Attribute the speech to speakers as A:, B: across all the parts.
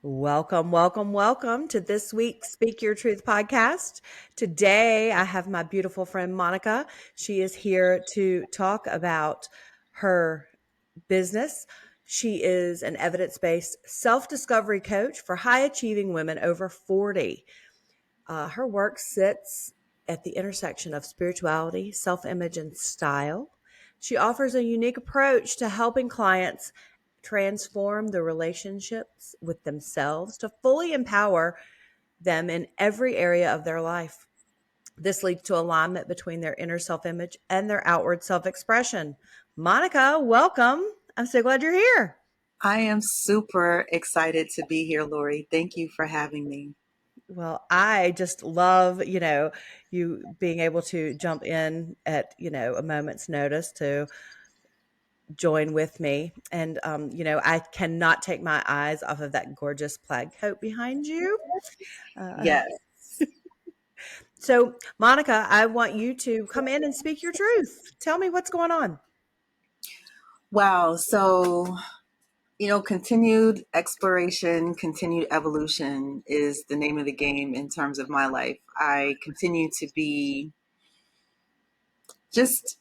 A: Welcome, welcome, welcome to this week's Speak Your Truth podcast. Today, I have my beautiful friend Monica. She is here to talk about her business. She is an evidence based self discovery coach for high achieving women over 40. Her work sits at the intersection of spirituality, self image, and style. She offers a unique approach to helping clients transform the relationships with themselves to fully empower them in every area of their life. This leads to alignment between their inner self image and their outward self expression. Monica, welcome. I'm so glad you're here.
B: I am super excited to be here, Lori. Thank you for having me.
A: Well, I just love, you being able to jump in at, a moment's notice to join with me. And, I cannot take my eyes off of that gorgeous plaid coat behind you. Uh,
B: Yes.
A: so, Monica, I want you to come in and speak your truth. Tell me what's going on.
B: Wow. Continued exploration, continued evolution is the name of the game in terms of my life. I continue to be just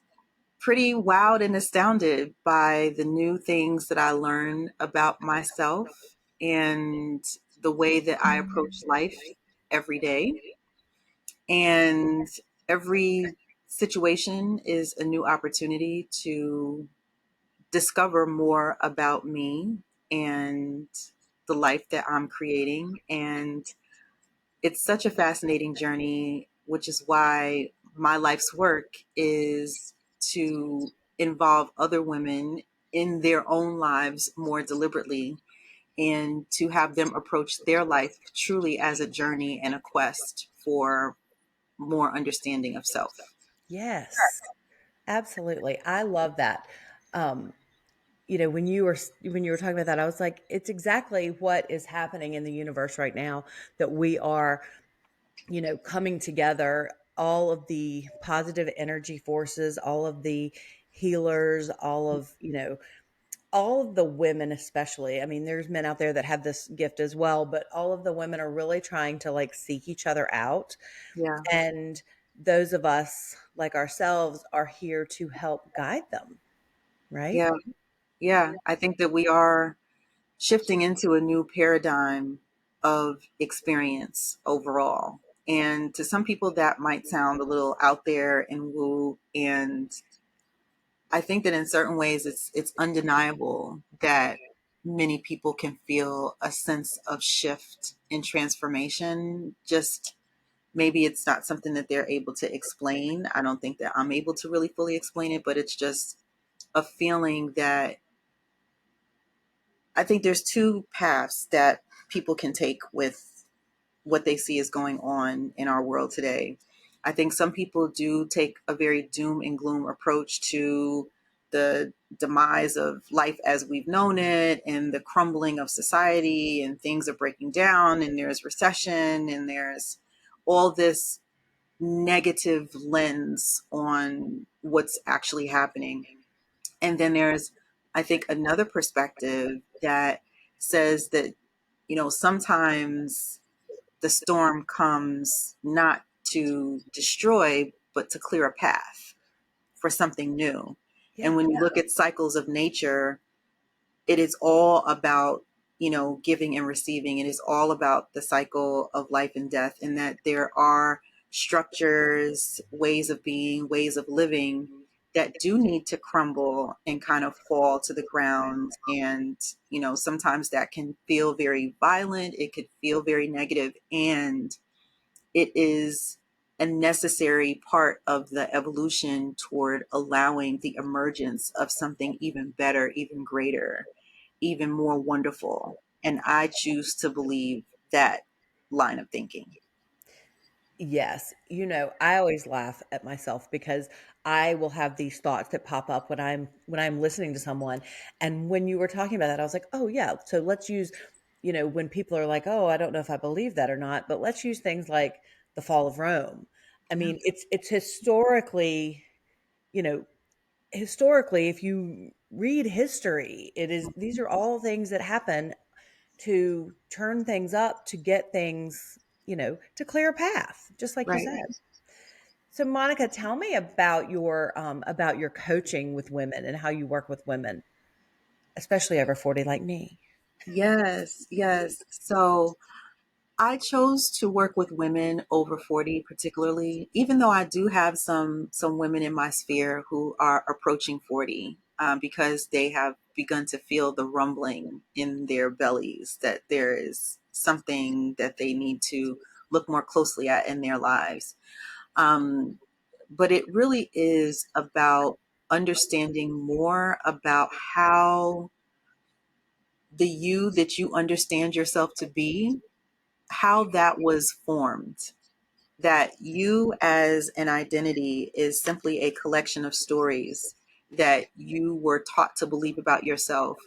B: pretty wowed and astounded by the new things that I learn about myself and the way that I approach life every day. And every situation is a new opportunity to discover more about me and the life that I'm creating. And it's such a fascinating journey, which is why my life's work is to involve other women in their own lives more deliberately and to have them approach their life truly as a journey and a quest for more understanding of self.
A: Yes, absolutely. I love that. Um, when you were talking about that, I was like, it's exactly what is happening in the universe right now, that we are, coming together, all of the positive energy forces, all of the healers, all of the women, especially. I mean, there's men out there that have this gift as well, but all of the women are really trying to like seek each other out.
B: Yeah.
A: And those of us like ourselves are here to help guide them, right?
B: Yeah. Yeah. I think that we are shifting into a new paradigm of experience overall. And to some people, that might sound a little out there and woo. And I think that in certain ways, it's undeniable that many people can feel a sense of shift and transformation. Just maybe it's not something that they're able to explain. I don't think that I'm able to really fully explain it, but it's just a feeling that I think there's two paths that people can take with what they see is going on in our world today. I think some people do take a very doom and gloom approach to the demise of life as we've known it and the crumbling of society, and things are breaking down, and there's recession, and there's all this negative lens on what's actually happening. And then there's, I think, another perspective that says that, sometimes the storm comes not to destroy, but to clear a path for something new. And
A: Yeah.
B: when you look at cycles of nature, it is all about, giving and receiving. It is all about the cycle of life and death, and that there are structures, ways of being, ways of living that do need to crumble and kind of fall to the ground. And, sometimes that can feel very violent. It could feel very negative, and it is a necessary part of the evolution toward allowing the emergence of something even better, even greater, even more wonderful. And I choose to believe that line of thinking.
A: Yes. I always laugh at myself because I will have these thoughts that pop up when I'm listening to someone. And when you were talking about that, I was like, "Oh yeah, so let's use, when people are like, "Oh, I don't know if I believe that or not," but let's use things like the fall of Rome. I
B: Yeah.
A: mean, it's you know, historically, if you read history, it is these are all things that happen to turn things up, to get things, to clear a path, just like you
B: Right.
A: said. So, Monica, tell me about your coaching with women and how you work with women, especially over 40 like me.
B: Yes, yes. So I chose to work with women over 40 particularly, even though I do have some women in my sphere who are approaching 40, because they have begun to feel the rumbling in their bellies that there is something that they need to look more closely at in their lives. Um, but it really is about understanding more about how the you that you understand yourself to be, how that was formed. That you as an identity is simply a collection of stories that you were taught to believe about yourself,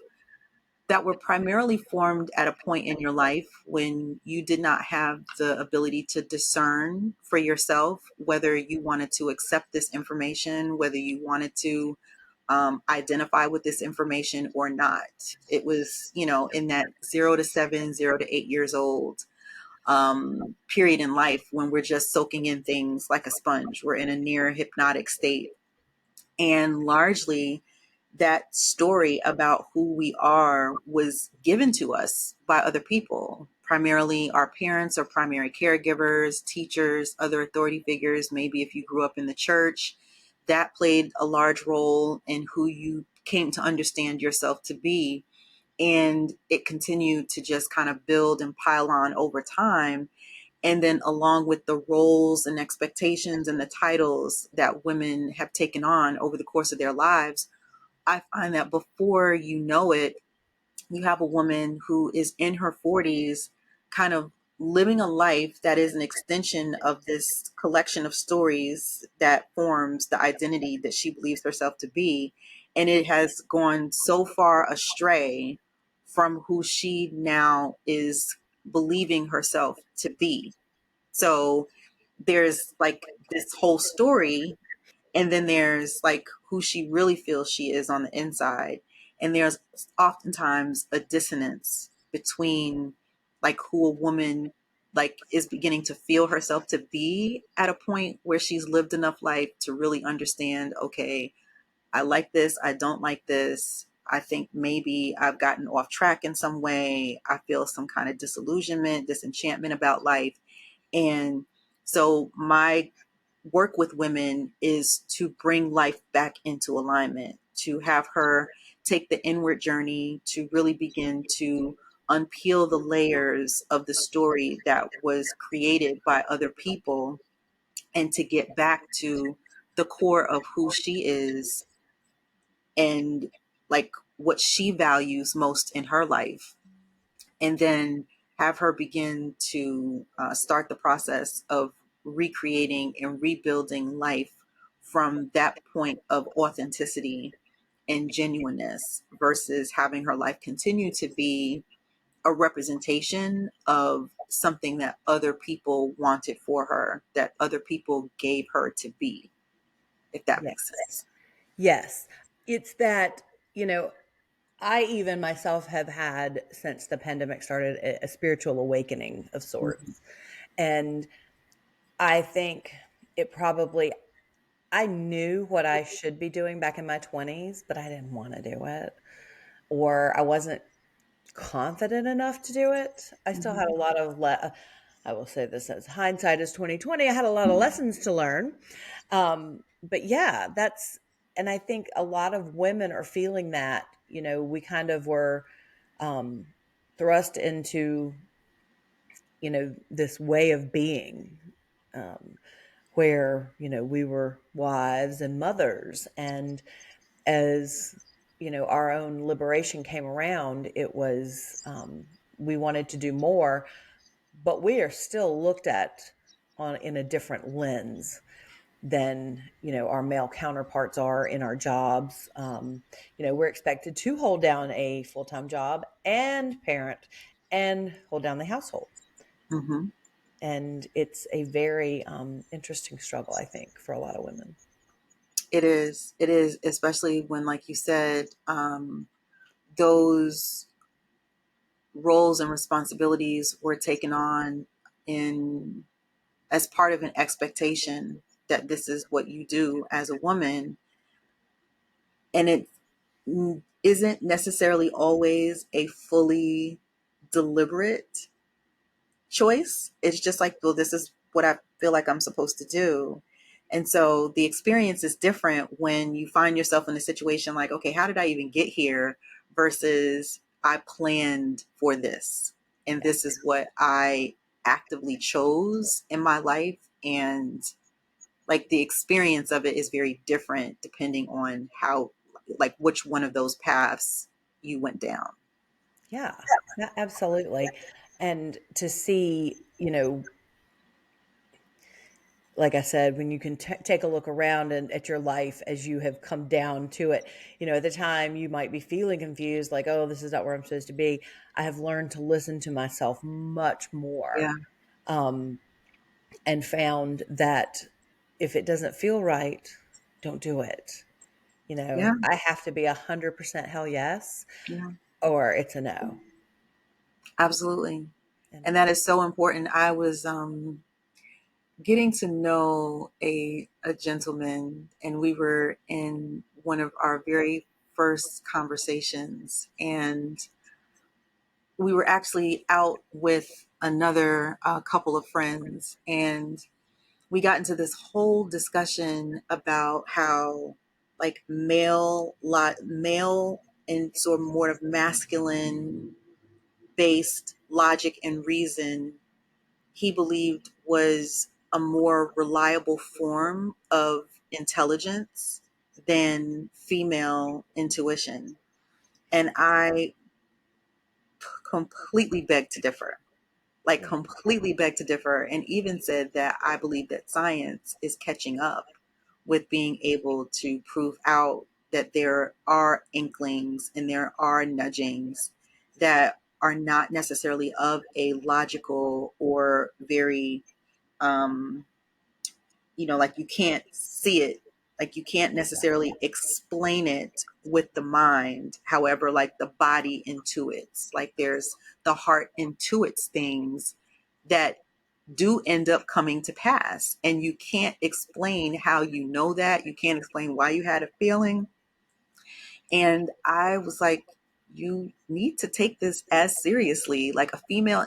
B: that were primarily formed at a point in your life when you did not have the ability to discern for yourself whether you wanted to accept this information, whether you wanted to identify with this information or not. It was, in that 0 to 7, 0 to 8 years old period in life when we're just soaking in things like a sponge. We're in a near hypnotic state. And largely, that story about who we are was given to us by other people, primarily our parents or primary caregivers, teachers, other authority figures. Maybe if you grew up in the church, that played a large role in who you came to understand yourself to be. And it continued to just kind of build and pile on over time. And then along with the roles and expectations and the titles that women have taken on over the course of their lives, I find that before you know it, you have a woman who is in her 40s kind of living a life that is an extension of this collection of stories that forms the identity that she believes herself to be. And it has gone so far astray from who she now is believing herself to be. So there's like this whole story, and then there's like who she really feels she is on the inside. And there's oftentimes a dissonance between like who a woman like is beginning to feel herself to be at a point where she's lived enough life to really understand, okay, I like this, I don't like this. I think maybe I've gotten off track in some way. I feel some kind of disillusionment, disenchantment about life. And so my work with women is to bring life back into alignment, to have her take the inward journey, to really begin to unpeel the layers of the story that was created by other people, and to get back to the core of who she is and like what she values most in her life. And then have her begin to start the process of recreating and rebuilding life from that point of authenticity and genuineness versus having her life continue to be a representation of something that other people wanted for her, that other people gave her to be, if that makes
A: Yes.
B: sense.
A: Yes. It's that, you know, I even myself have had since the pandemic started a spiritual awakening of
B: Mhm.
A: sorts. And I think it probably, I knew what I should be doing back in my 20s, but I didn't want to do it, or I wasn't confident enough to do it. I still had
B: Mhm.
A: a lot of I will say this as hindsight is 2020. I had a lot of lessons to learn. But yeah, that's and I think a lot of women are feeling that, we kind of were um thrust into, this way of being. Um where, we were wives and mothers, and as our own liberation came around, it was we wanted to do more, but we are still looked at on in a different lens than our male counterparts are in our jobs. We're expected to hold down a full-time job and parent and hold down the household,
B: Mhm.
A: and it's a very interesting struggle, I think, for a lot of women.
B: It is. It is, especially when, like you said, those roles and responsibilities were taken on in as part of an expectation that this is what you do as a woman, and it isn't necessarily always a fully deliberate choice. It's just like, well, this is what I feel like I'm supposed to do. And so the experience is different when you find yourself in a situation like, okay, how did I even get here? Versus I planned for this. And
A: Yeah.
B: this is what I actively chose in my life. And like the experience of it is very different depending on how, like, which one of those paths you went down.
A: Yeah. Yeah, absolutely. And to see, like I said, when you can take a look around and at your life as you have come down to it, at the time you might be feeling confused, like, oh, this is not where I'm supposed to be. I have learned to listen to myself much more,
B: Yeah.
A: um, and found that if it doesn't feel right, don't do it.
B: Yeah.
A: I have to be 100% hell yes,
B: Yeah.
A: or it's a no.
B: Absolutely. And
A: And
B: that is so important. I was getting to know a gentleman, and we were in one of our very first conversations, and we were actually out with another couple of friends, and we got into this whole discussion about how like male and sort of more of masculine based logic and reason he believed was a more reliable form of intelligence than female intuition. And I completely beg to differ, like
A: yeah,
B: completely beg to differ, and even said that I believe that science is catching up with being able to prove out that there are inklings and there are nudgings that are not necessarily of a logical or very um, like you can't see it, like you can't necessarily explain it with the mind. However, like the body intuits, like there's the heart intuits things that do end up coming to pass. And you can't explain how you know that. You can't explain why you had a feeling. And I was like, you need to take this as seriously, like a female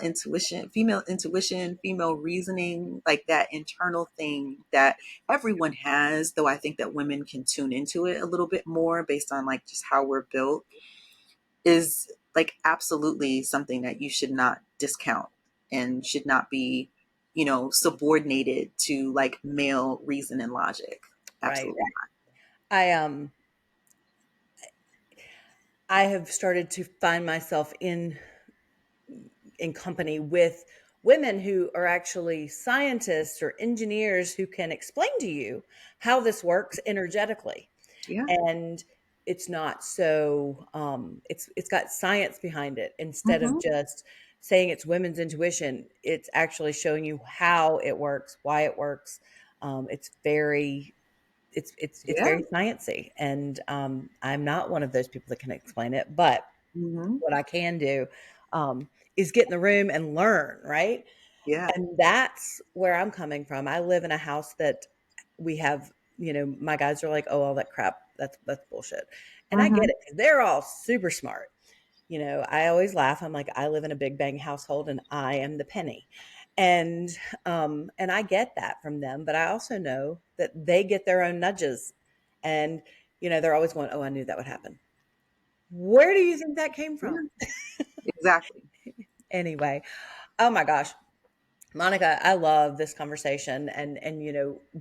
B: reasoning, like that internal thing that everyone has, though I think that women can tune into it a little bit more based on like just how we're built, is like absolutely something that you should not discount and should not be, subordinated to like male reason and logic.
A: right.
B: Absolutely.
A: I I have started to find myself in company with women who are actually scientists or engineers who can explain to you how this works energetically.
B: Yeah.
A: And it's not so it's got science behind it instead of
B: Hmm.
A: just saying it's women's intuition. It's actually showing you how it works, why it works. It's very it's
B: Yeah.
A: very sciencey, and I'm not one of those people that can explain it, but
B: Hmm.
A: what I can do is get in the room and learn, right?
B: Yeah.
A: And that's where I'm coming from. I live in a house that we have, my guys are like, "Oh, all that crap, that's bullshit." And I get
B: Hmm.
A: it. They're all super smart. I always laugh. I'm like, I live in a big bang household and I am the penny. And and I get that from them, but I also know that they get their own nudges. And they're always going, "Oh, I knew that would happen." Where do you think that came
B: Yeah.
A: from?
B: Exactly.
A: Anyway, oh my gosh. Monica, I love this conversation and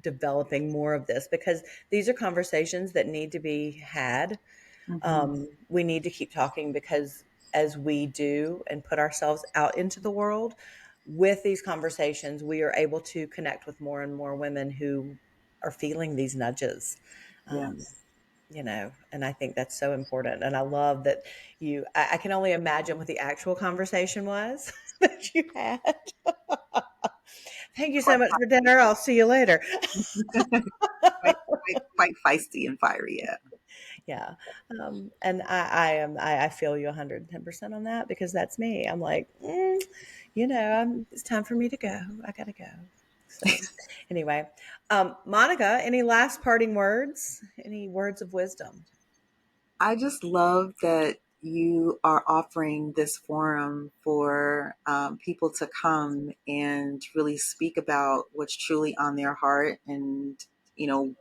A: developing more of this because these are conversations that need to be had.
B: Hmm.
A: We need to keep talking because as we do and put ourselves out into the world with these conversations, we are able to connect with more and more women who are feeling these nudges. Um,
B: Yes.
A: and I think that's so important. And I love that I can only imagine what the actual conversation was that you had. Thank you so
B: Quite,
A: much for dinner. I'll see you later.
B: quite, quite feisty and fiery. Yeah.
A: Yeah. And I feel you 110% on that because that's me. I'm like, it's time for me to go. I got to go. So, anyway, Monica, any last parting words? Any words of wisdom?
B: I just love that you are offering this forum for people to come and really speak about what's truly on their heart and, you know,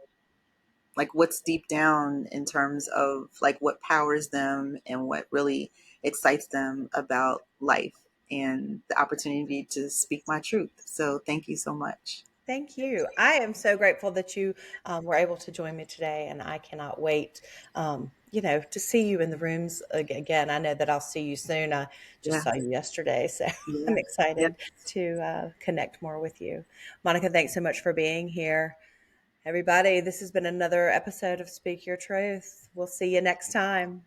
B: like what's deep down in terms of like what powers them and what really excites them about life and the opportunity to speak my truth. So thank you so much.
A: Thank you. I am so grateful that you were able to join me today, and I cannot wait, to see you in the rooms again. I know that I'll see you soon. I just saw
B: Yes.
A: you yesterday, so I'm
B: Yeah.
A: excited
B: Yes.
A: to connect more with you. Monica, thanks so much for being here. Everybody, this has been another episode of Speak Your Truth. We'll see you next time.